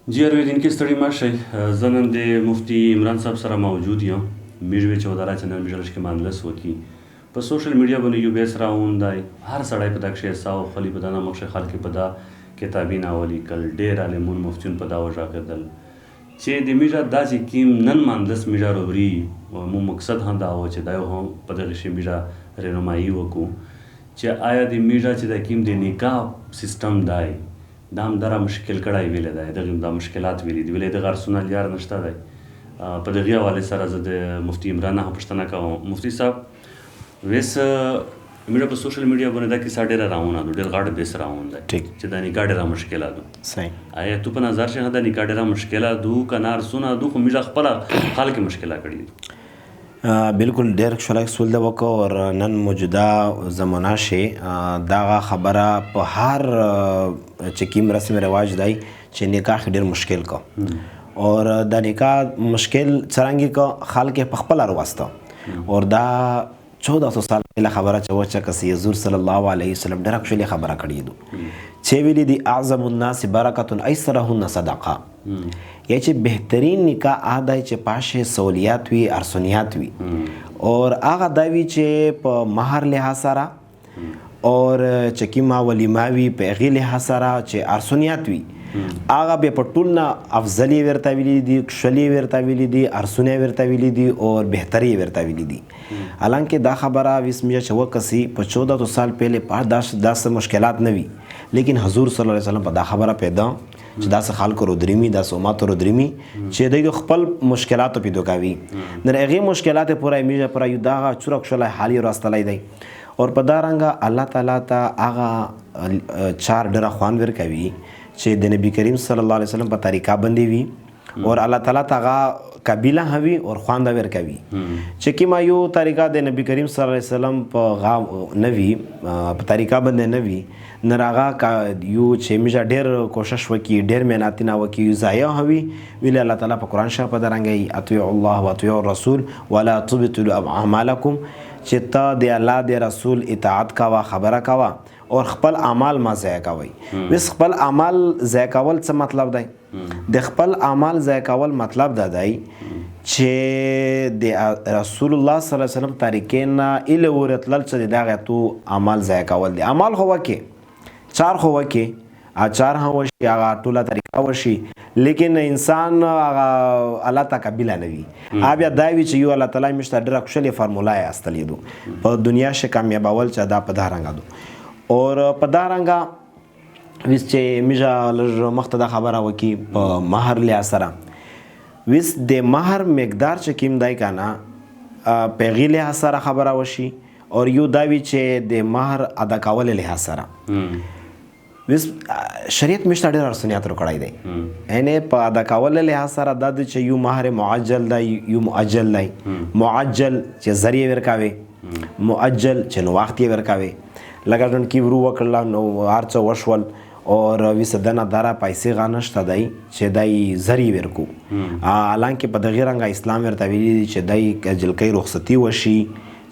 جی اورېدونکي ستړي مه شئ. زه نن د مفتي عمران صاحب سره موجود یم. میژوې چې وداره چې نن میژلش کې مانلس وکي په سوشل میډیا باندې یو بیس راوند دی. هر سړی په دا کښې حصه واخلي، په دا نامخ خلک په دا کتابي ناول لیکل، ډېر عالمون مفتیون په دا وژاغېدل چې د میژه دا چې کیم نن مانلس میژه روبري مو مقصد هم دا و چې دا یو هم په دغه شي میژه رهنمایي وکړو چې آیا د میژه چې دا کیم د نکاح سیستم دی دا هم دره مشکل کړی ویلی دی، دغې دا مشکلات ویلي دي، ویلی دغه ارسونه لیار نشته دی. په دغې حوالې سره زه د مفتي عمران نه هم پوښتنه کوم. مفتي صاحب ویس میډیا په سوشل میډیا باندې دا کیسه ډېره راونه ده، ډېر غټ بیس راون دی چې دا نکاح ډېره مشکله ده. صحیح. آیا تو په نظر چې دا نکاح ډېره مشکله ده که نه ارسونه ده خو میډیا خپله خلک مشکله کړي دي؟ بالکل ډېر ښکلی سوال دی وکړو. نن موجوده زمانه شي دغه خبره په هر چې کوم رسم رواج دی چې نکاح ډېر مشکل کو اور دا نکاح مشکل څرنګه کو خلک په خپل واسطه اور دا 1400 سال پهله خبره چې وچه کسي حضور صلی الله علیه وسلم ډېر ښکلې خبره کړې ده چې ویلي دي اعظم الناس برکة ایسرهن صدقه، یا چې بهترین نکاح هغه دی چې پاشه سہولیات وي، ارسونیات وي اور هغه دا وي چې په مهر لحاظ سره اور چې کومه ولیمه وي په هغې لحاظ سره چې ارسونیات وي هغه بیا په ټول نه افضل یې ورته ویلي دي، ښکلي یې ورته ویلي دي، ارسونه یې ورته ویلي دي اور بهتر یې ورته ویلي دي. حالانکه دا خبره وسمیه چې وکسي په 1400 سال پهلې په داسې مشکلات نه وي، لیکن حضور صلی الله علیه وسلم په دا خبره پیدا چې داسې خلکو رودرمي، داسې امت رودرمي چې دوی د خپل مشکلاتو پیدا کوي. د هغې مشکلات پوره میژه پوره یو دغه چورک شولی حال یې راستلی دی اور په دا رنګه الله تعالی ته هغه چار ډېره خوند ورکوي چې د نبی کریم صلی الله علیه وسلم په طریقه باندې وي اور الله تعالی ته هغه قبیله هوي اور خوند ورکوي چې کومه یو طریقه د نبی کریم صلی الله علیه وسلم په نه وي، په طریقه باندې نه وي، نه هغه یو چې میژه ډېر کوشش وکړي، ډېر محنتونه وکړي، ضایع هوي ویلي الله تعالی په قرآن شریف په درنګ اطیعوا الله واطیعوا الرسول ولا تبطلوا اعمالکم چې ته د الله د رسول اطاعت کوه، خبره کوه اور خپل اعمال ما ضایع کوئ. بس خپل اعمال ضایع کول څه مطلب دی؟ د خپل اعمال ضایع کول مطلب دا دی چې د رسول الله صلی الله علیه وسلم طریقې نه ایله ورتلل چې دغه تو اعمال ضایع کول دي. اعمال خو وکې چار خو وکې اچار هم وشي هغه ټوله طریقه وشي، لیکن انسان هغه الله ته قبیله نه وي. بیا دا وي چې یو الله تعالی موږ ته ډېره ښکلې فارموله یې استلې دو په دنیا ښه کامیابول چې دا په دا رنګه دو اور په دا رنګه ویس چې میژه لږ مخته دا خبره وکړي په مهر لحاظ سره. ویس د مهر مقدار چې کوم دی که نه په هغې لحاظ سره خبره وشي اور یو دا وي چې د مهر ادا کولو لحاظ سره ویس شریعت موږ ته ډېر ارسونیات راکړی دی. یعنې په ادا کولو لحاظ سره دا دی چې یو مهر معجل دی، یو مؤجل دی. معجل چې زر یې ورکوې، مؤجل چې نو وخت یې ورکوې. لکه ژوند کې ورو وکړله نو هر څه وشول اور ویسه دنه داره پیسې غا نشته دی چې دی زر یې ورکو. حالانکه په دغې رنګه اسلام ورته ویلي دي چې دی جلکۍ رخصتي وشي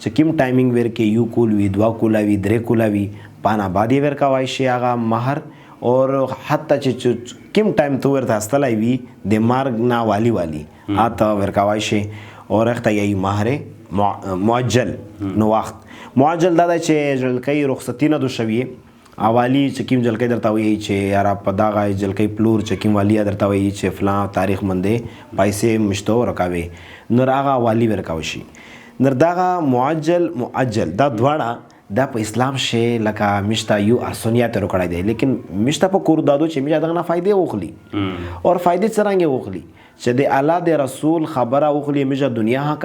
چې کوم ټایمینګ ورکې یو کول وي، 2 کوله وي، 3 کوله وي، پانه بعد یې ورکوی شي هغه مهر اور حتی چې کوم ټایم تو ورته استلی وي د مرګ نه والی هته ورکوی شي اور هغه یې مهر معجل نو وخت معجل دا دی چې جلکۍ رخصتي نه دو شوې اوالی چې کوم جلکۍ درته وایي چې یاره په دغه جلکۍ پلور چې کوم والی درته وایي چې فلان تاریخ باندې پیسې مشتو ورکوې نو هغه والی ورکوی شي. نو دغه معجل مؤجل دا دواړه دا په اسلام شی لکه موږ ته یو ارسونیات راکړی دی، لیکن موږ ته په کور دادو چې موږ دغه نه فایدې واخلي اور فایدې څرنګه واخلي چې د الله د رسول خبره واخلي موږ دنیا هم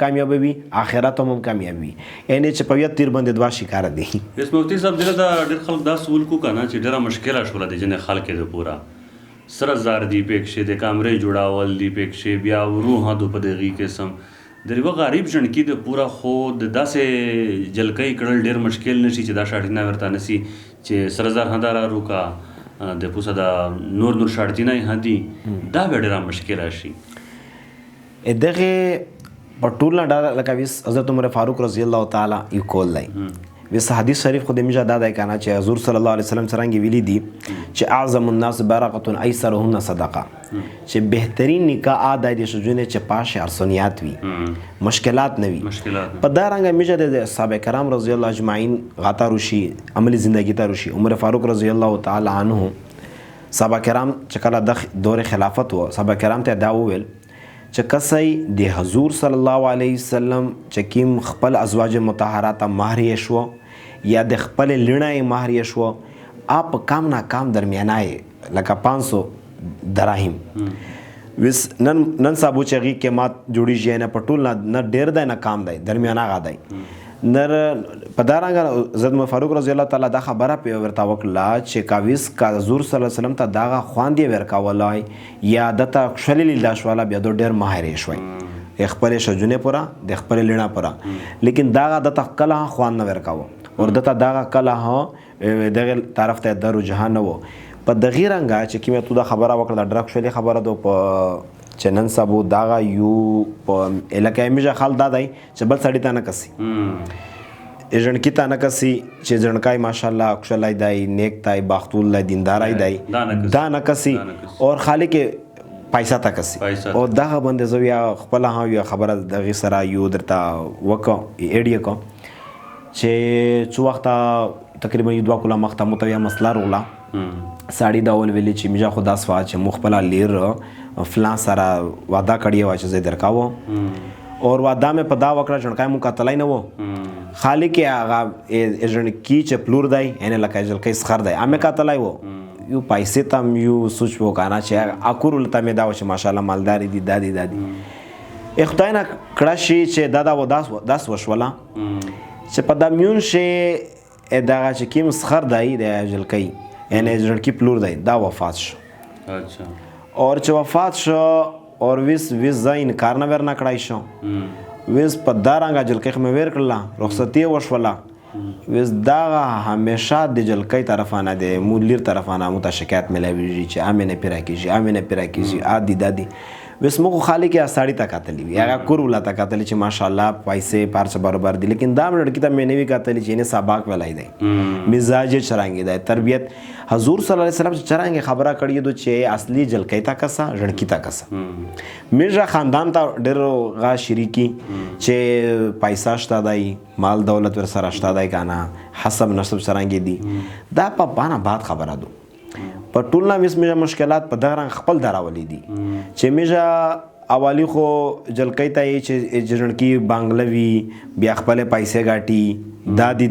کامیابوي آخرت هم کامیابوي. یعنې چې په یو تیر باندې 2 شکاره دي. یس مفتي صاحب دلته دا ډېر خلک دا سوال کو که نه چې ډېره مشکله شوله د ځینې خلک د پوره سره زار دي پکښې د کامرې جوړول دي پکښې بیا ورو هدو په دغې قسم د یوه غریب ژوند کې د پوره خو د داسې جلکۍ کړل ډېر مشکل نشي چې دا شاړتینه ورته نسي چې سره زر هنده را روکه د پوسه د نور شاړتینه یې هدي دا بیا ډېره مشکله شي. دغې په ټول نه ډاره لکه ویس حضرت عمر فاروق رضی الله تعالی یو کول دی وس حدیث شریف خو د میجا دا دی کنه چې حضور صلی الله علیه وسلم څنګه ویلي دي چې اعظم الناس برکه ایسرهن صدقه چې بهترین نکاح ادا دي شجونه چې پاش ارسنیات وي مشکلات نه وي په دا رنګ میجا د صحابه کرام رضی الله اجمعین غاتا روشي عملی زندگی ته روشي عمر فاروق رضی الله تعالی عنه صحابه کرام چې کله د دور خلافت و صحابه کرام ته دا وویل چې کسای د حضور صلی الله علیه وسلم چې کیم خپل ازواج مطهرات مہر یې شو یا د خپل لړنای مہر یې شو اپ کام نا کام درمیانای لکه 500 دراهم وس نن صاحب چې غي کې مات جوړی جې نه پټول نه ډیر دی نه کام دی درمیانا غا دی نر پدارنګ حضرت فاروق رضی الله تعالی دا خبره په ورتا وکړه چې کاویس کا حضور صلی الله علیه وسلم ته داغه خواندې ورکاولای یا دته خلل داشواله بیا د ډیر ماهر شوي خپل شجونه پورا د خپل لینا پورا لیکن داغه دته کله خوان نه ورکاو اور دته داغه کله دغه طرف ته درو جهان وو په دغه رنګه چې کیمه تو دا خبره وکړه ډرک شولې خبره دو په چنن سبو داغا یو په الکه میجا خال دادای چې بل سړی ته نه کسي ژوند کی ته نه کسي چې ژوندکای ماشاءالله خوشالای دی نیک دی باختول دی دیندارای دی دا نه کسي اور خالق پیسہ تا کسي او دغه باندې زو یا خپل ها یو خبره دغه سره یو درته وکړه ایډیا کو چې څو وخت تقریبا یو 2 کله مخته متویا مسله رولا ساړي دا ول ویلي چې میجا خدا سوا چې مخبل لیر فلان سره وعده کړی و چې زه درکاو اور وعده مې په دا وکړه ژوندکای مو قتلای نه وو خالق هغه ژوندکی چې پلور دی ان لکه ژلکې سخر دی امه قتلای وو یو پیسې تم یو سوچ وکانا چې اکور لته مې دا و چې ماشاءالله مالداري دي دادي اختاینا کړه شي چې دادا و داس وشولا چې په د میون شي دغه چې کیم سخر دی د ژلکې ان ژوندکی پلور دی دا وفات شو اچھا اور چې وفات شو اور ویس ځای انکار نه ورنه کړای شو ویس په دارنګه جلکې مې ور کړله رخصتي وشوله ویس دا همیشه د جلکې طرفانه د مولیر طرفانه مو ته شکایت ملایوي چې امنه پیرا کیږي عادي دادي ویس مو خالق یا ساړی تا کاتلی وی هغه کور ولا تا کاتلی چې ماشاءالله پیسې پارچ برابر دي لیکن دا لړکی ته مې نه وی کاتلی چې نه سباق ولای دی مزاج چرانګي دی تربیت حضور صلی الله علیه وسلم چرانګي خبره کړی دو چې اصلي جلکې تا کسا ژړکی تا کسا میرزا خاندان ته ډېر غا شریکی چې پیسې شته دی مال دولت ور سره شته دی کنه حسب نسب چرانګي دی دا په باندې بعد خبره دو په ټولنا وس میجا مشکلات په دغه خپل دراولې دي چې میجا اوالی خو جلکې ته چې ژوندکی بنگلوي بیا خپل پیسې غاټي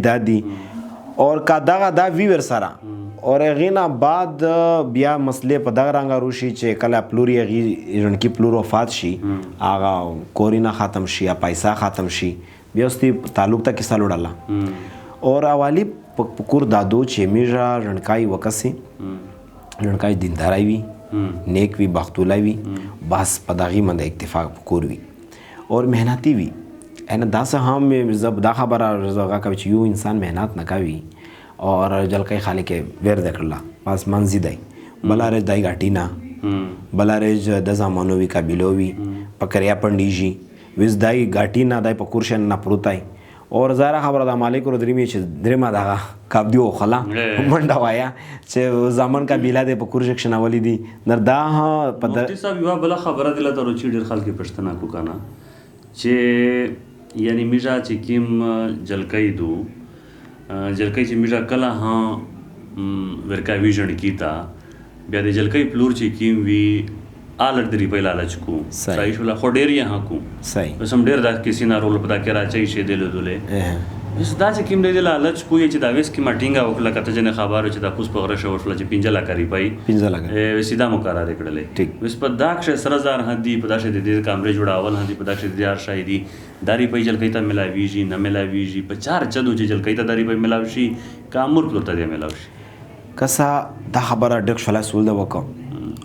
دادي اور کا دا وی ور سره اور غینا بعد بیا مسلې په دغه رنګ روشي چې کله پلوري غي ژوندکی پلور وفات شي اغه کورینا ختم شي یا پیسې ختم شي بیا ستي تعلق ته کیسه لړاله اور اوالی پکور دادو چې میجا ژوندکای وکسي ژوندکای دیندارای وي نیک وي بختولای وي بس په دغه باندې اکتفا پکور وي اور مهنتي وي ان دا سه هم زب دا خبره زغه کوي چې یو انسان مهنت نه کوي اور جلکای خالق ور دکړه بس منځي دی بلاره دای غاټینا بلاره د زمانوي قبيلوي پکریا پندیجی وز دای غاټینا دای پکورشن نه پروتای اور زاره خبره د مالک رو درمی چې درما دغه کاب دیو خلا منډه وایا چې زمان قبيله د پکورشک شناولی دي نردا په مفتی صاحب یو بل خبره دله تر چې ډیر خلک پښتنه کو کنه چې یعنی میجا چې کیم جلکای دو جلکای چې میجا کله ها ورکاوی ژوند کیتا بیا د جلکای پلور چې کیم وی آلر دری په لالچ کو صحیح ولا خو ډیر یې ها کو صحیح بس هم ډیر دا کسی نه رول پتا کرا چي شه دل دله بس دا چې کیم دې لالچ کو چې دا وېس کی مټینګه وکړه کته جن خبرو چې دا پوس په غره شو ورفل چې 15 لک پای 15 لک سیدا مقرره کړلې وس په داخ سرزار هدي په داشه دې کامرې جوړاول هدي په داشه دې یار شاهدي داری په جل کیته ملاویږي نه ملاویږي په چار چدو چې جل کیته داری په ملاوشي کامور پلوته دې ملاوشي کسا دا خبره ډک شلا سول د وکم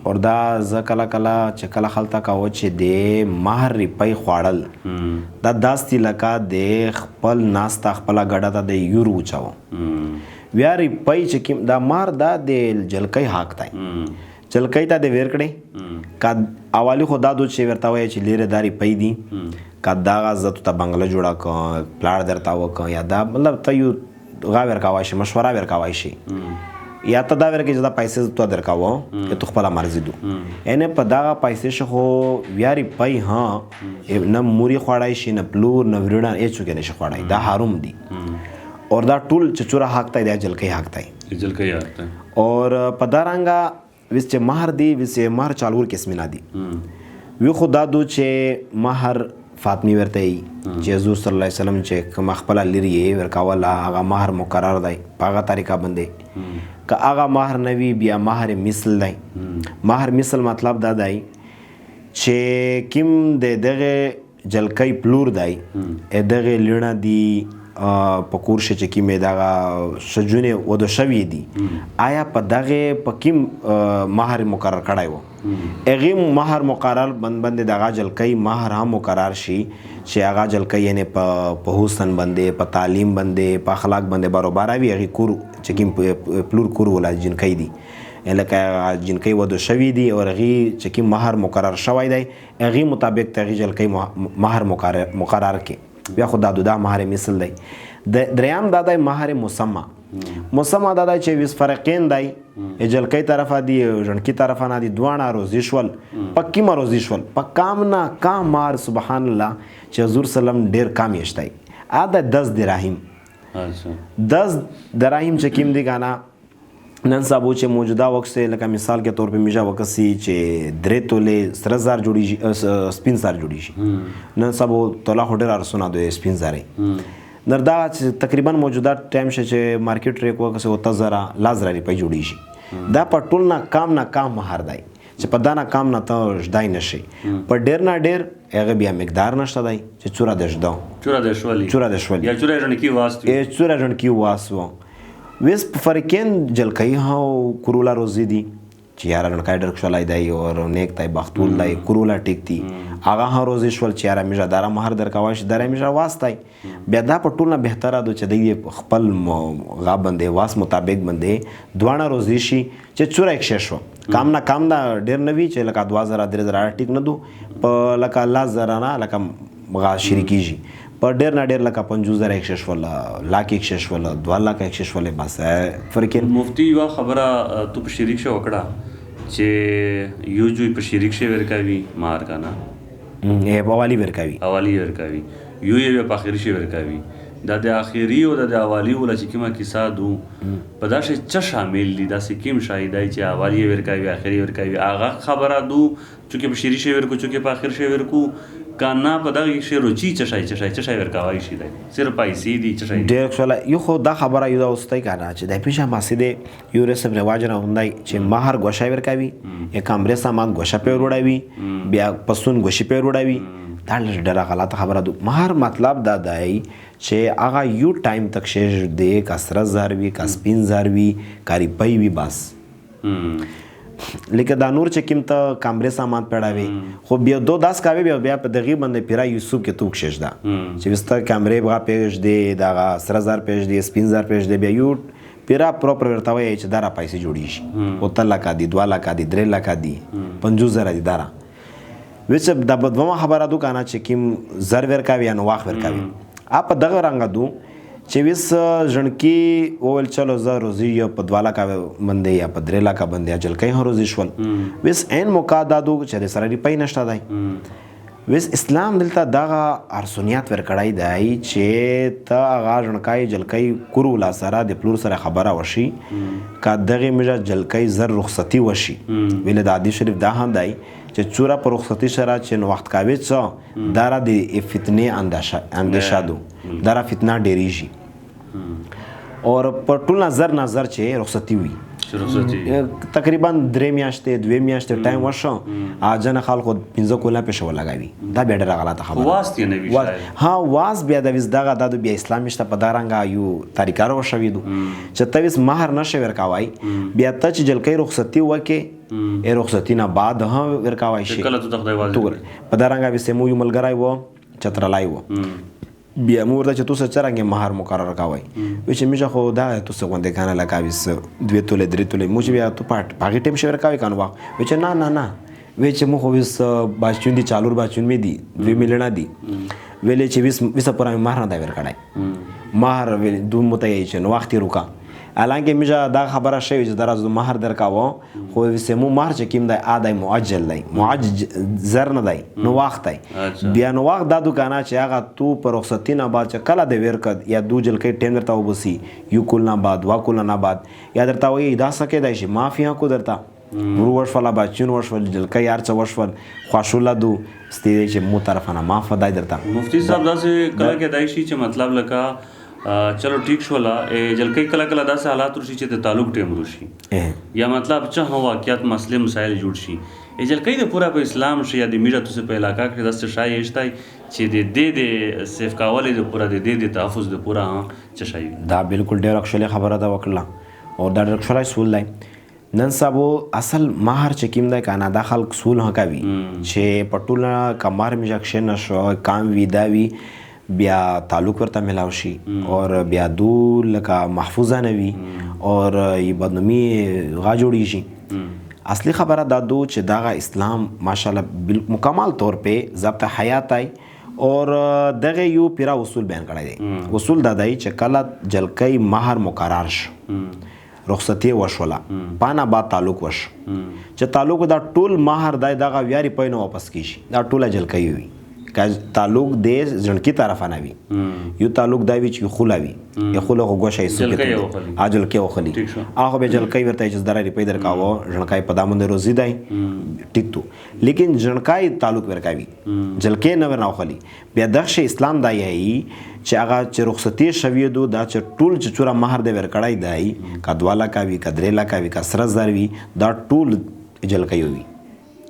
اور دا ز کلا چې کله خلتا کاو چې د مہر ریپای خوړل دا داستی لکه د خپل ناستا خپل غډه ته د یورو چاو بیا ریپای چې کیم دا مار دا د جلکای حق تای جلکای ته د ور کړي کا اوالی خدا دو چې ورتا وای چې لیر داری پي دي کا دا غزت ته بنگله جوړا کو پلاړ درتا وک یا دا مطلب ته یو غا ورکوای شي مشوره ورکوای شي یا ته دا ورکې چې دا پیسې تو درکاوه که تو خپله مرضي دو یعنې په دغه پیسې شه خو ویارې پی ها نه موري خوړی شي نه پلور نه وریړه هېڅوک یې نشي خوړی دا حروم دي اور دا ټول چې چوره حق دی دا جلکۍ حق دی اور په دا رنګه ویس چې مهر دی ویس چې مهر چالور قسمونه دي وی خو دا دو چې مهر فاطمی ورته وي چې حضور صلی الله علیه وسلم چې کوم خپله لرې یې ورکوله هغه مهر مقرر دی په هغه طریقه باندې که هغه مهر نه وي بیا مهر مثل دی مهر مثل مطلب دا دی چې کوم د دغه جلکۍ پلور دی دغه لیړه دي په کور شه چې کومې دغه ښځونې واده شوي دي آیا په دغه په کوم مهر مقرر کړی و هغې مهر مقرر باندې دغه جلکۍ مهر هم مقرر شي چې هغه جلکۍ یعنې په حسن باندې په تعلیم باندې په اخلاق باندې برابره وي هغې کور چې کوم پلور کور ولا جنکۍ دي لکه جنکۍ واده شوي دي او هغې چې کوم مهر مقرر شوی دی هغې مطابق د هغې جلکۍ مهر مقرر کړي بیا خو دا مهر مثل دی دریم دا دی مهر مسمى دا دی چې ویس فرقین دی جلکۍ طرفه دی ژڼکي طرفه نه دي دواړه روزي شول په کومه روزي شول په کام نه کام مهر سبحان الله چې حضور سلم ډېر کام یې شتی دا 10 دراهم 10 دراهم چې کوم دی که نه نن سبا چې موجوده وخت سے لکه مثال کے طور پہ میجا وقت سی چې 3 تولې سره زار جوړیږي سپین زار جوړیږي نن سبا توله هډر ارسونه دوی سپین زارې نردا تقریبا موجوده ټایم چې مارکیټ ریټ وکړه سو 10,000 لازرا روپۍ جوړیږي دا په ټول نه کام مهر دی چې په دا نه کام نه ته ژدای نشي په ډېر نه ډېر هغه بیا مقدار نشته دی چې چوره د ژدو چوره د شولي یا چوره ژڼکي واسو ویس فرقین جلکۍ ها کرولا روزي دي چې یاره ژڼکی ډېر ښکلی دی او نیک دی بختول دی کرولا ټیک دي هغه ها روزي شول چې یاره میژه داره مهر درکوی شي داره میژه واستی بیا دا په ټول نه بهتره ده چې دی خپل غا باندې واس مطابق باندې دواړه روزي شي چې چوره یک شی شو کام نه کام دا ډېر نه وي چې لکه 2,000 3,000 ټیک نه دو په لکه 10,000 نه لکه غا شروع کېږي په ډېر نه ډېر لکه 50,000 یک شی شول لاک یک شی شول 2 لاک یک شی شول بس فرق مفتی یوه خبره تو په شریک شه وکړه چې یو جوی په شریک شه ورکوي مهر که نه اوالی ورکوي یو یې په آخري شه ورکوي دا د آخري او د اوالی ولا چې کومه کیسه دو په دا شی څه شامل دي داسې کوم شی دی چې اوالی یې ورکوي آخري ورکوي هغه خبره دو چونکې په شریک شه ورکو چونکې په آخر شه ورکو کانا په دغه شی روچي څه شی ورکوای شي دی صرف پیسې دي څه شی ډېر ښکلی یو خو دا خبره یو دا اوستی که نه چې دی پیشه ماسې دی یو رسم رواج نه غوندی چې مهر ګوشه ورکوي یا کمرې سامان ګوشه پې وروړوي بیا پسون ګوشي پې وروړوي دا ډېره غلطه خبره ده مهر مطلب دا دی چې هغه یو ټایم تک شی دی که سره زر وي که سپین زر وي که روپۍ وي بس لکه دا نور چې کوم ته کمرې سامان پیړاوي خو بیا 2-10 کاوي بیا په دغې باندې پیرا یوسف کې توک شېږده چې وسته کمرې بغا پېږدي دغه سره زر پېږدي سپین زر پېږدي بیا یو پیرا پروپر ورته وایي چې دا را پیسې جوړېږي 8 لکه دي 2 لکه دي 3 لکه دي 50,000 دي دا را ویس دا بدومه خبره دو که نه چې کوم زر ورکوي یا نو واخ ورکوي په دغه رنګه دو چې ویس ژڼکي وویل چلو زه روزي یا په 2 لکه باندې یا په 3 لکه باندې یا جلکۍ هم روزي شول ویس عین موقع دا دو چې د سره روپۍ نشته دی ویس اسلام دلته دغه ارسونیات ورکړی دی چې ته هغه ژڼکی جلکۍ کورو سره د پلور سره خبره وشي که دغې میژه جلکۍ زر رخصتي وشي ویل د حدیث شریف دا هم دی چې چوره په رخصتي سره چې نو وخت کاوي څه دا را د فتنې اندیشه دو دا را فتنه ډېرېږي اور په ټول نظر چې رخصتي وي تقریبا 3 میاشتې 2 میاشتې ټایم وشو اجنه خلکو 15 کوله پېښه ولګوي دا بیا ډېره غلطه خبره واست یې نه وي ها واز بیا د ویز دغه د بیا اسلامي شته په دا رنګه یو طریقه روشوي دو چې ته ویس مهر نشي ورکوای بیا ته چې جلکۍ رخصتي وکې رخصتي نه بعد هم ورکوای شي کله ته خدای واځي په دا رنګه ویسه مو یو ملګری و چترلای و بیا مو ورته چې تاسو څرنګه مهر مقرر کوئ وی چې میشه خو دا تاسو غونډه کنه لکه ویس 2 تولې 3 تولې مو چې بیا ته پټ باغی ټیم شي ورکوي کنه وخت وی چې نه وی چې مو خو ویس باچون دي چالور باچون می دي 2 میلیونه دي ویلې چې ویس پورا مهر نه دا ورکړای مهر دو متوي چې نو وخت روکا الانکه میجا دا خبره شوی چې درز مهر درکاو خو سمو مهر چې کیم دی ادای معجل دی معجل زر نه دی نو وخت دی بیا نو وخت دا دکانه چې هغه تو پر رخصتی نه بعد چې کله دی ورکد یا دو جل کې ټیم درته وبسي یو کول نه بعد وا کول نه بعد یا درته وي دا سکه دی شي مافیا کو درته ورو وشفله بچون وشفل جل کې یار څه وشفل خوشوله دو ستې چې مو طرفانه معاف دی درته مفتی صاحب دا څه کله کې دای شي چې مطلب لکه چلو ٹھیک شولا جلکې کله کله داسې حالات ورشي چې د تعلق ټیم ورشي یا مطلب چې واقعیت مسلې مسایل جوړ شي جلکې د پورا په اسلام شي یا د میډیا تاسو په علاقہ کې داسې شای شتای چې د سیف کاولې د پورا د تحفظ د پورا چې شای دا بالکل ډېر اکشلې خبره ده وکړه او دا ډېر اکشلې سول دی نن سبا اصل مہر چې کیم دی کنه دا خلک سول هکوي چې پټوله کمار میجکشن نشو کام وی دا وی بیا تعلق ورته ملاو شي اور بیا دو لکه محفوظه نه وي اور یې بدنامي غا جوړی شي اصلي خبره دا دو چې دغه اسلام ماشاءالله مکمل طور په ضبط حیات ای اور دغه یو پیرا اصول بیان کړی دی اصول دا دی چې کله جلکې مہر مقرر شو رخصتی وشولا پانا با تعلق وش چې تعلق دا ټول مہر دای دغه ویاري پاینه واپس کیشي دا ټول جلکې وي تعلق د ځنکی طرفانه وي یو تعلق دا وی چې خلاوي یا خلو غوښه یې سکه اجل کې وخلی هغه به جلکې ورته چې دراري پیدا کاوه ځنکای په دامن روزي دی ټیک تو لیکن ځنکای تعلق ورکاوي جلکې نه ورناوخلی بیا دغه اسلام دی چې هغه چې رخصتی شوی دو دا چې ټول چې چوره مہر دی ورکړای دی کدوالا کاوي کدرېلا کاوي کسر زروي دا ټول جلکې وي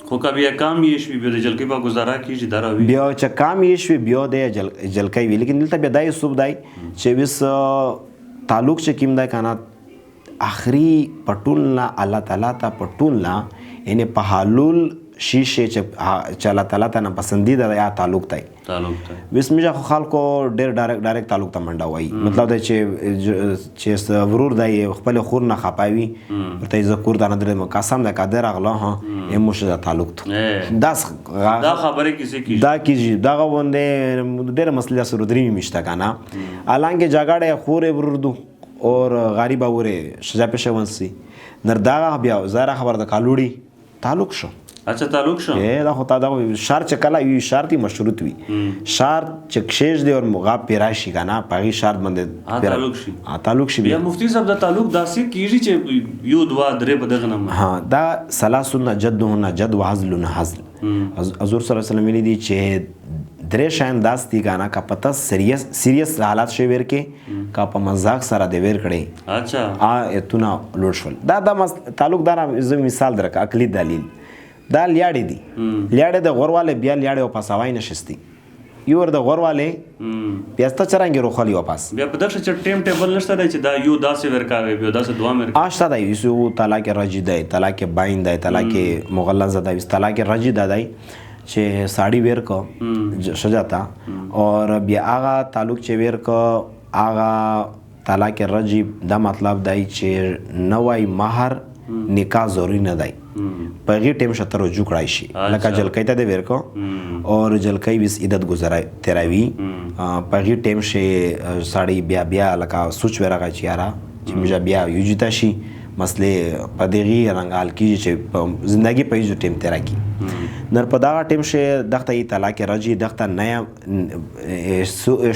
خو کبھی کام یې شوی بیا د جلکې په گزاره کیږي دراوي بیا چې کام یې شوی بیا د جلکې وی لیکن دلته بیا دای صوب دی چې وس تعلق چې کیم دی کنه اخري پټولنا الله تعالی ته پټولنا یعنی په حلول شیشه چې الله تعالی ته نه پسندیده یا تعلق دی وس میجا خلکو ډېر ډایرکټ تعلق ته منډه وای مطلب دا چې ورور دی خپل خور نه خپاوي ورته ذکر دا نه درې قسم دا قادر اغلا ها ایموشن تعلق ته دا خبره کیږي دا غونډه ډېر مسله سره درې میشته کنه الانګه جګړه خور ورور دو اور غریب اوره شجا پښونسي نرداغه بیا زاره خبر د کالوړي تعلق شو اچھا تعلق شو دا خو تا دا شرط کله یو شرطي مشروط وي شرط چې کښېج دی او مغاب پیراشي کنه پغی شرط باندې تعلق شي بیا مفتی صاحب دا تعلق داسې کیږي چې یو دوا درې بدغه نه ها دا ثلاثه جدهن جد وحزل حزل حضور صلی الله علیه وسلم دی چې درې شان داستی کنه کا پتا سیریس حالات شي ورکه کا په مزاق سره دی ور کړي اچھا اتونه لوټ شول دا تعلق دار مثال درک عقلی دلیل دا لیاړې دي لیاړې د غورواله بیا لیاړې او پاسوای نشستی یو ور د غورواله بیا ست چرانګي روخالي واپس بیا په دغه چې ټیم ټیبل نشته دی چې دا یو داسې ورکاوي بیا داسې دوه مرکه آشته دی یو طلاق رجی دی طلاق باین دی طلاق مغلظه دی طلاق رجی دی چې ساړی ور کو شجاتا اور بیا هغه تعلق چې ور کو هغه طلاق رجی دا مطلب دی چې نوای مہر نکاح ضروری نه دی پغی ټیم شتر رجوع کړای شي لکه جلکې ته د ورکو اور جلکې وس عدت گزارای تیراوی پغی ټیم شي ساړی بیا لکه سوچ ورغه چیارا چې مجا بیا یوجتا شي مسله پدېږي رنگال کیږي چې زندگی په یو ټیم تیرا کی نر په دا ټیم شي دغه طلاق رجی دغه نیا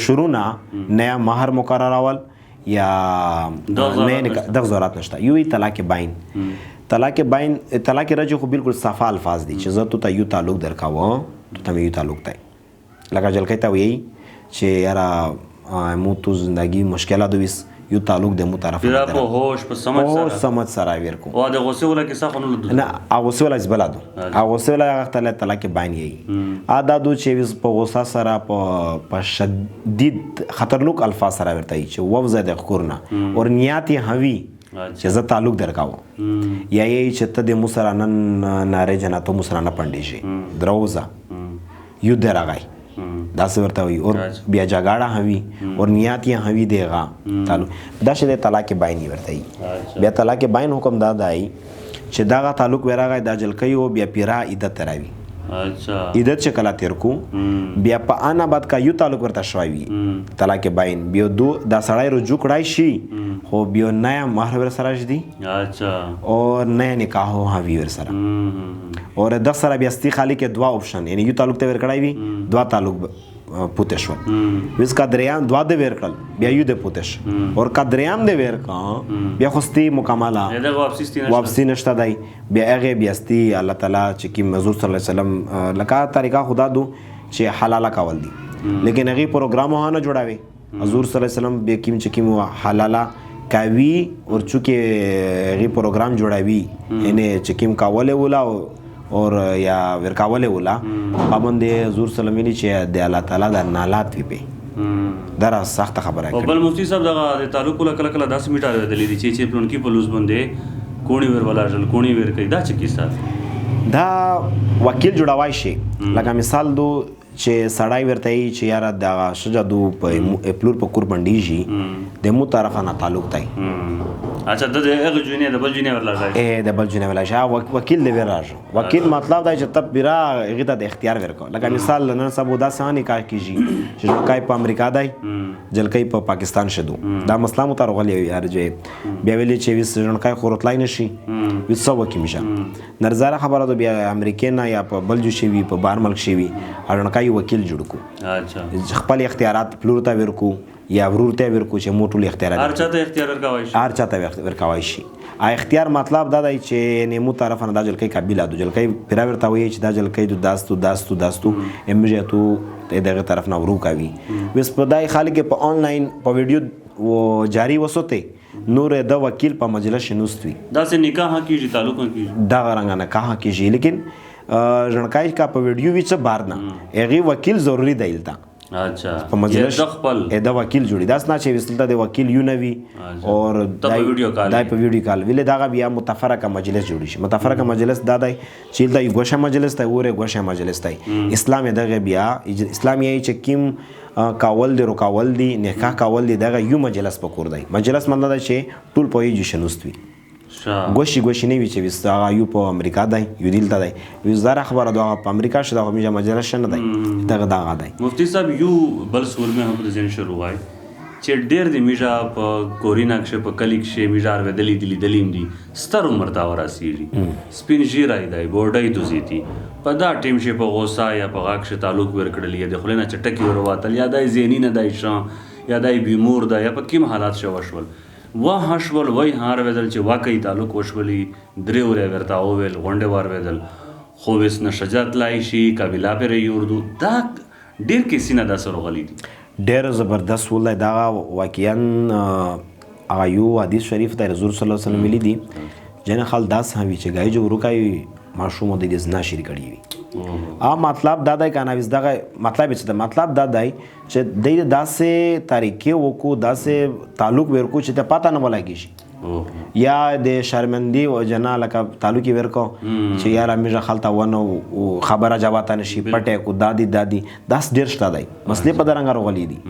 شروع نیا مہر مقرر اول یا دغه ضرورت نشته یو طلاق باین طلاق رجی خو بالکل صفا الفاظ دي چې زه ته یو تعلق درکاوه ته یو تعلق دی لکه جلکې ته وی چې یاره مو تو زندگی مشکلات دویس یو تعلق د مو طرف نه په هوش په سمج سره ورکو او د غوسه ولا کې څه خنول نه غوسه ولا زبلادو غوسه ولا هغه طلاق باین یې ادا دو چې په غوسه سره په شدید خطرناک الفاظ سره ورته چې ووزه د خورنا اور نیت هوی چې زه تعلق درکاو یا یې چې ته د موسره نن ناره جناتو موسره نه پندې شي دروزه یو درغای دا څه ورته وي اور بیا جګړه هوي اور نیت یې هوي دیغه تعلق دا چې طلاق باین ورته وي بیا طلاق باین حکم دا دی چې دا تعلق ورغای د جلکې او بیا پیرا عدت تراوي اچھا عیدت چې کله تیر کو بیا په ان بعد کا یو تعلق ورته شوی وي طلاق باین بیا دو دا سړی رجوع کړای شي خو بیا نیا مہر ور سره جدي اچھا اور نیا نکاح هو ور سره اور د سره بیا استی خالی کې دوا آپشن یعنی یو تعلق ته ور کړای وي دوا تعلق پوته شو وس کا دریام دوا د ور کړل بیا یو د پوتش اور کا دریام د ور کا بیا خوستي مکمله واپسی نشته دای بیا هغه بیا استی الله تعالی چې کی حضور صلی الله علیه وسلم لکه طریقہ خدا دو چې حلاله کول دي لیکن هغه پروګرام نه جوړاوي حضور صلی الله علیه وسلم به کیم چې کیم حلاله کوي اور چونکه هغه پروګرام جوړاوي یعنی چې کیم کاوله ولا اور یا ورکاوله ولا پابند حضور صلی الله علیه چې د الله تعالی د نالات وی په دا سخت خبره او بل مفتی صاحب دغه د تعلق کله کله داس میټاره دلی دي چې پلون کې پلوز باندې کونی ور ولاجل کونی ور کوي دا چې کیسه دا وکیل جوړوای شي لکه مثال دو چې سړی ورته چې یاره دغه شجا دو په پلور په کور باندې د مو طرفه نه تعلق دی اچھا د هغه جونې د بل جونې ورلاږي د بل جونې ورلاږي وکیل دی ورلاږي وکیل مطلب دا چې تب بیره هغه ته د اختیار ورکو لکه مثال نن سبا دا سانی کار کیږي چې جلکای په امریکا دی جلکای په پاکستان شدو دا مسله مو تر غلی یار چې بیا ویلې چې وس جلکای خورتلای نشي وسو وکي میشه نرزاره خبره د بیا امریکا یا په بل جو شي په بار ملک شي جلکای وکیل جوړ کو اچھا خپل اختیارات پلور ته ورکو یا ورور ته ورکو چې موټول اختیارات هر چاته اختیار ورکوي شي هر چاته ورکوي شي اختیار مطلب دا دی چې نیمو طرف نه دا جلکای قابل ادو جلکای پیرا ورته وي چې دا جلکای د داستو امجه تو دغه طرف نه ورو کوي وس په دای خالق په آنلاین په ویډیو و جاری وسوته نور د وکیل په مجلس شنوستوي دا سه نکاح کیږي تعلق کیږي دا رنګ نه کاه کیږي لیکن جنکای کا په ویډیو وچ بار نه هغه وکیل ضروری دی لتا اچھا په مجلس د خپل دا وکیل جوړي داس نه چې وسلته د وکیل یو نوي اور دای په ویډیو کال ویله دا بیا متفرقه مجلس جوړي شي متفرقه مجلس دا دی چې دا یو غوښه مجلس ته وره غوښه مجلس ته اسلام دغه بیا اسلام یې چې کیم کاول دی رکاول دی نکاح کاول دی دغه یو مجلس پکور دی مجلس مطلب چې ټول په یو شنوستوي گوشی نه وی چې وستا یو په امریکا دی یو دلته دی وزاره خبره دا په امریکا شته خو میجا مجلس نه دی دغه دی مفتی صاحب یو بل سول مې هم د ځین شروع وای چې ډېر د میجا په کورینا کې په کلیک شي میجار ودلی دلیم دي ستر عمر تا وراسیږي سپین ژیرای دی بورډای دوزیتی په دا ټیم شي په غوسه یا په غاښ تعلق ورکړلی د خلینو چټکی ورواتل یا دای زینی نه دای شان یا دای بیمور دا یا په کوم حالات شو وشول و هشول وای هار ودل چې واقعي تعلق وشولي درې ورې ورتا اوول غونډه وار ودل خو وس نشجات لای شي قبيله پر یوردو دا ډیر کیسې نه دا سره غلي دي ډیر زبردست ولای دا واقعا ایو حدیث شریف د رسول صلی الله علیه وسلم ملي دي جن خل داس هوي چې گای جو روکای ماشوم د دې زنا شری کړی وي مطلب دا دی کنه وس دغه مطلب چې مطلب دا دی چې د داسې طریقې وکړو داسې تعلق ورکو چې ته پاته نه ولګی شي یا د شرمندی او جنا لکه تعلق ورکو چې یار امیجه خلطه ونه خبره جواب نشي پټه کو دادی داس ډیر شته دی مسلې په درنګ راغلي دي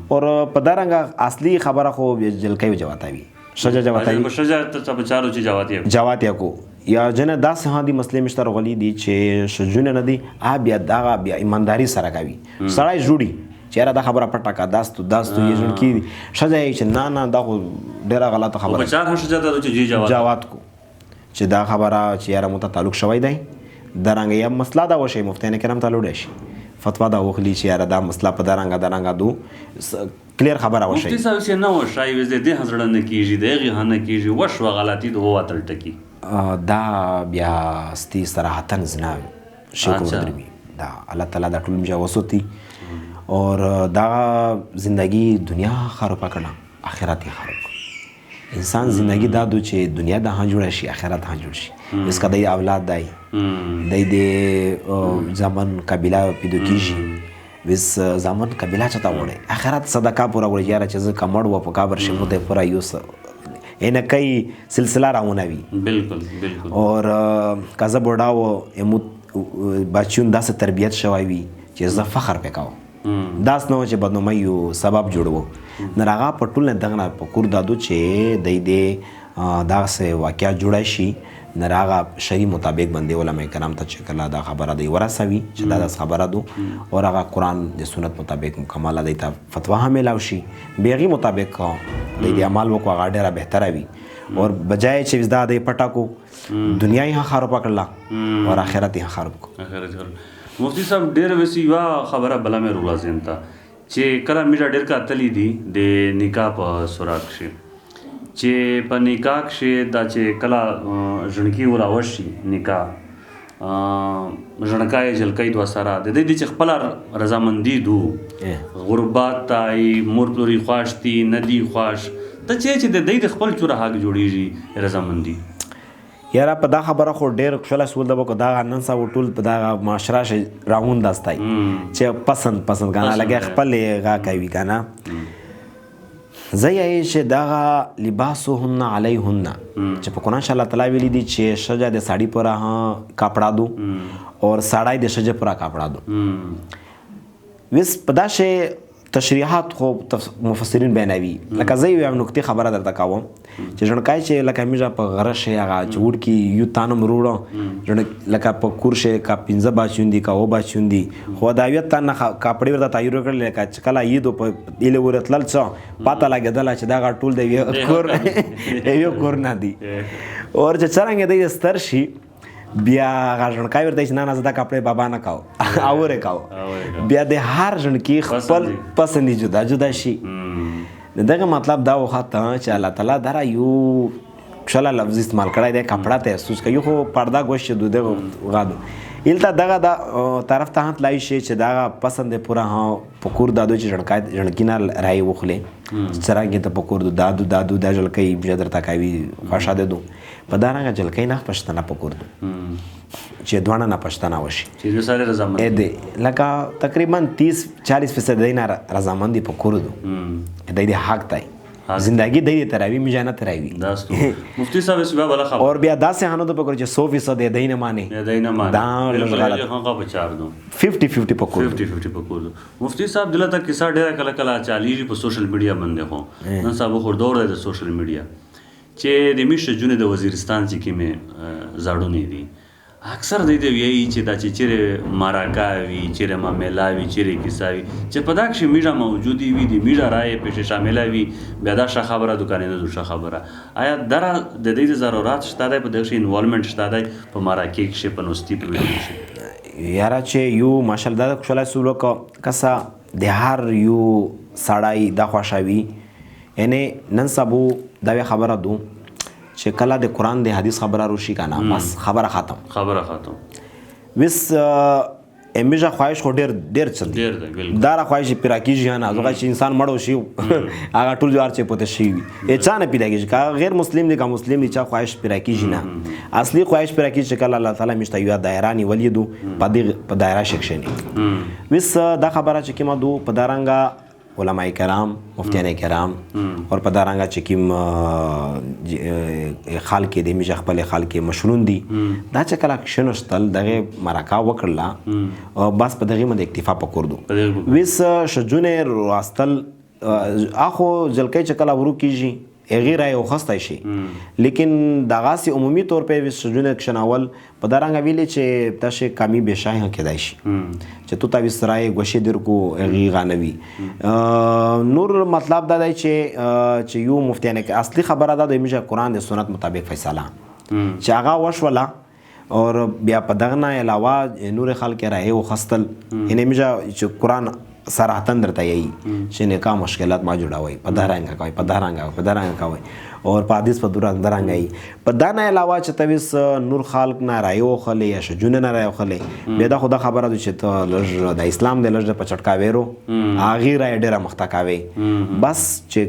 او په درنګ اصلي خبره خو جلکې جوابتاوي شجا جوابتاوي شجا ته په چارو چې جوابتیا کو یا جن داس هادي مسلې مشتر غلي دي چې شجونه نه دي بیا ایمانداری سره کوي سړی جوړي چیرې دا خبره پټه کا داستو یې جوړ کی شجا یې چې نه دا خو ډیره غلطه خبره په چار شجا ته چې جواب کو چې دا خبره چې یاره مت تعلق شوی دی درنګ یا مسله دا وشي مفتین کرام تعلق دی فتوا دا وخلی چې یاره دا مسله په درنګ دو کلیر خبره وشي مفتی صاحب چې نو شای وزه دې حضرت نه کیږي دغه نه کیږي وشو غلطی د هوا تل ټکی دا بیا ستی صراحتن زنا شکر دربی دا الله تعالی دا ټول مجا وسوتی اور دا زندگی دنیا خراب کړه آخرت خراب انسان زندگی دا دو چې دنیا دا ها جوړ شي آخرت ها جوړ شي اس کا د اولاد دای د زمان قبیله پیدا کیږي وس زمان قبیله چتا وړي آخرت صدقه پورا وړي یاره چې کمړ و په قبر شمو د پورا یوس اینه کئی سلسله راونه وي بالکل اور کازه بوډاو امو بچون داسې تربیت شوی وي چې زه فخر پکاو داس نو چې بدنامي یو سبب جوړو نراغه پټول نه دغه په کور دادو چې د دې داسې واقعیا جوړای شي نه هغه شرعي مطابق باندې علماء کرام ته چې کله دا خبره دی ورسوي چې دا داسې خبره دو او هغه قرآن د سنت مطابق مکمله دی ته فتوا هم میلاو شي بیا هغې مطابق د عمل وکړو هغه ډېره بهتره وي اور بجای چې دا دی پټه کو دنیا یې هم خرابه کړله او آخرت یې هم خراب کو. مفتی صاحب ډېر ویسي یوه خبره بله مې رولا ذهن ته چې کله میډیا ډېر کتلي دي د نکاح په سراغ کښې چې په نکاح کښې دا چې کله ژڼکي وراوشي نکاح ژڼکا یې جلکۍ دوه سره د دې چې خپله رضامندي دو غربت تای مور پلوري خوښ دي نه دي خوښ ته چې د دې د خپل چوره حق جوړېږي رضامندي یاره په دا خبره خو ډېر خوشحاله سول ده به دغه نن سبا ټول په دغه معاشره شي راغونډ دی چې پسند کنه لګیا خپل هغه کوي کنه زه یې چې دغه لباسهن علیهن چې په قرآن الله تعالی ویلي دي چې ښځه د ساړي پوره کپړه دو اور ساړی د ښځې پوره کپړه دو وس په دا شی تشریحات خو مفسرین بیانوي لکه زه یو نکتې خبره درته کوم چې ژڼکای چې لکه میږه په غره شي هغه چې وړکي یو تانم وروړه لکه په کور شي کا 15 بچون دي کا 9 بچون دي خو دا یو تان کپړې ورته تایید کړل لکه چې کله یې په اله ورتلل څه پاته لګیدل چې دا ټول دی کور یو کور نه دی اور چې څنګه دی ستر شي بیا هغه ژڼکای ورته چې نه زه دا کپړې بابا نه کاو اورې کاو بیا د هر ژڼکي خپل پسندي جدا جدا شي دغه مطلب دا وخته چې الله تعالی دا یو شاله لفظ استعمال کړی دی کپړه ته سوچ کوي خو پرده گوش دغه غادو الته دغه دا طرف ته هات لای شي چې دا پسند پورا ها پکور دادو چې ژڼکی نه راي وخله څرنګه ته پکور دادو دا ژلکۍ بیا درته کوي خوښه ده دو په دا رنګه جلکۍ نه پښتنه پکور دو چې دوانه نه پښتنه وشي چې سره رضامند دی لکه تقریبا 30-40% دی نه رضامندي پکور دو دی حق دی زندگی دی تراوی میجانه تراوی داستو مفتی صاحب اس بلا خبر اور بیا داسې هانو د پکور چې 100% دی نه مانی دا غلط هغه بچار دو 50-50 پکور 50-50 پکور مفتی صاحب دلته کیسه ډیره کله چالیږي په سوشل میډیا باندې هو نن صاحب خو دور دی د سوشل میډیا چې د میشه جون د وزیرستان چې کیمه زاړونی دي اکثر دی وی چې دا چې چیرې ماراکاوي چیرې ماملاوي چیرې کیساوي چې په دا کې میډیا موجودي وي د میډیا رائے په شامل وي بیا دا ښه خبره دکانې نه دوه خبره آیا درا د دې ضرورت شته د په دغه انوالومنت شته د په ماراکي کې په نوستي په ویل شي یاره چې یو ماشالله د خوشاله سولو کسا د هر یو سړی د خوشاوي یعنی نن سبو دا خبره دو چې کله د قرآن د حدیث خبره روشي کنه بس خبره ختم وس امیجه خواهش خو ډیر څه دی دا را خواهش پیرا کیږي نه ځکه چې انسان مړ شي هغه ټول جوار چې پته شي وي اچانه پیدا کیږي کا غیر مسلم دی کا مسلم دی چې خواهش پیرا کیږي نه اصلي خواهش پیرا کیږي چې کله الله تعالی مشته یو دایرانی ولیدو په دایره شکشنی وس دا خبره چې کما دو په دارنګه علماء کرام مفتیان کرام اور په دارنګه چې کوم خال کې د میجه خپل خال کې مشرون دي دا چې کله شنوستل دغه مرکا وکړه او بس په دغه باندې اکتفا پکور دو وس شجونه راستل اخو جلکې چې کله ورو کیږي غیر یو خسته شي لیکن دغه سي عمومي طور په وسجونه کښناول په دارنګ ویلې چې تاسو کمی به شای کېدای شي چې تو تاسو سره غوښې درکو غي غانوي نور مطلب دا دی چې یو مفتیانه کې اصلي خبره ده د میجه قرآن د سنت مطابق فیصله چې هغه وشولا اور بیا په دغه نه علاوه نور خلک راي او خستل ان میجه چې قرآن صراحتاً درته یي چې نکاح مشکلات ما جوړوي په دارنګ کوي اور په حدیث په دارنګ په دا نه علاوه چې تویس نور خلق نه رايو خلې یا شجون نه رايو خلې به دا خدا خبره ده چې ته لږ د اسلام د لږ په چټکا ویرو اغه را ډیره مختکاوي بس چې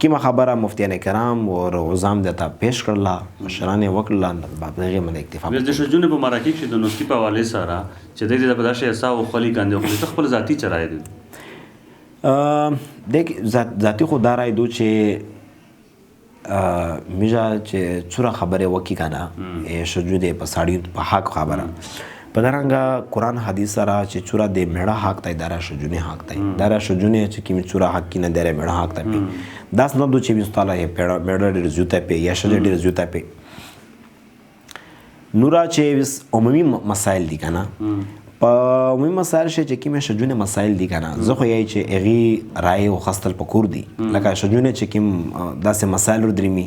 کومه خبره مفتیان کرام او عظام دته پیش کړل مشران وکړل په دغه باندې اکتفا د شجون په مراکې کې د نوستی په حواله سره چې د دې په داسې اساو خلی کاندې خپل ذاتی چرای دي دیک ذاتی خو دارای دو چې میجا چې چوره خبره وکی کنه شجو دې په ساړی په حق خبره په دارنګه قرآن حدیث سره چې چوره دې میړه حق تای دارا شجونه حق تای دارا شجونه چې کیمی چوره حق کینه دره میړه حق تای داس نه دو چې وستاله میړه ډیر زوته په یا شجه ډیر زوته په نورا چې عمومي مسایل دي کنه په عمومي مسایل شي چې کومه شجونه مسایل دي کنه زه خو یې چې اغي رائے او خستل پکور دي لکه شجونه چې کوم داسې مسایل ور درمي